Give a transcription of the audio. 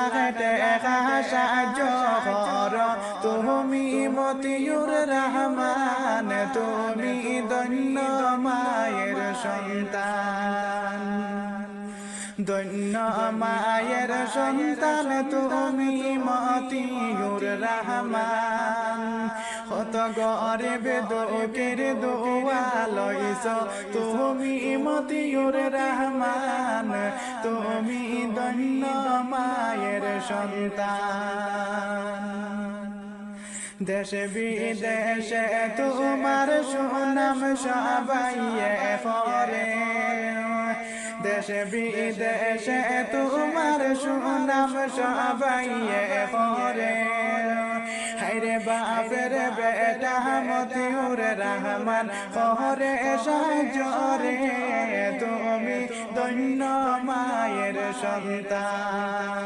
লাগাতে সাহায্য কর তুমি মতিউর রহমান তুমি ধন্য মায়ের সন্তান ধন্য মায়ের সন্তান তুমি মতিউর রহমান কত গরিব দুঃখের দোয়া লইছ তুমি মতিউর রহমান তুমি ধন্য মায়ের সন্তান দেশে বিদেশে তোমার সুনাম সবাই করে দেশে বিদেশে তোমার সুনাম সবাই করে হায়রে বাপের বেটা মতিউর রহমান করে সাহায্য রে তুমি ধন্য মায়ের সন্তান।